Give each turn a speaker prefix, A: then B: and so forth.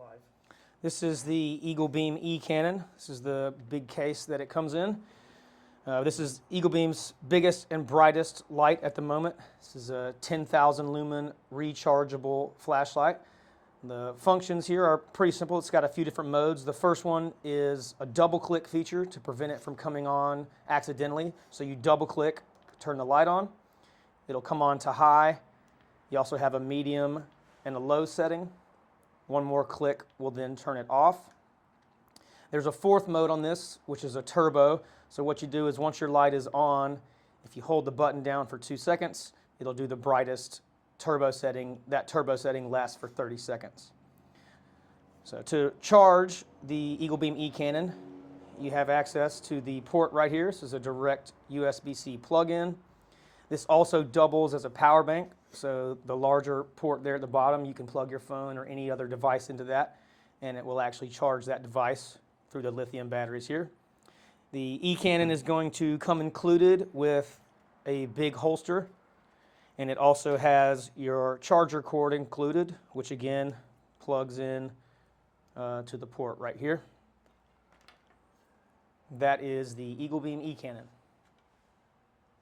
A: live.
B: This is the Eagle Beam E-Cannon. This is the big case that it comes in. This is Eagle Beam's biggest and brightest light at the moment. This is a 10,000 lumen rechargeable flashlight. The functions here are pretty simple. It's got a few different modes. The first one is a double click feature to prevent it from coming on accidentally. So you double click, turn the light on. It'll come on to high. You also have a medium and a low setting. One more click will then turn it off. There's a fourth mode on this, which is a turbo. So what you do is once your light is on, if you hold the button down for 2 seconds, it'll do the brightest turbo setting. That turbo setting lasts for 30 seconds. So to charge the Eagle Beam E-Cannon, you have access to the port right here. This is a direct USB-C plug-in. This also doubles as a power bank. So the larger port there at the bottom, you can plug your phone or any other device into that, and it will actually charge that device through the lithium batteries here. The E-Cannon is going to come included with a big holster, and it also has your charger cord included, which again plugs in to the port right here. That is the Eagle Beam E-Cannon.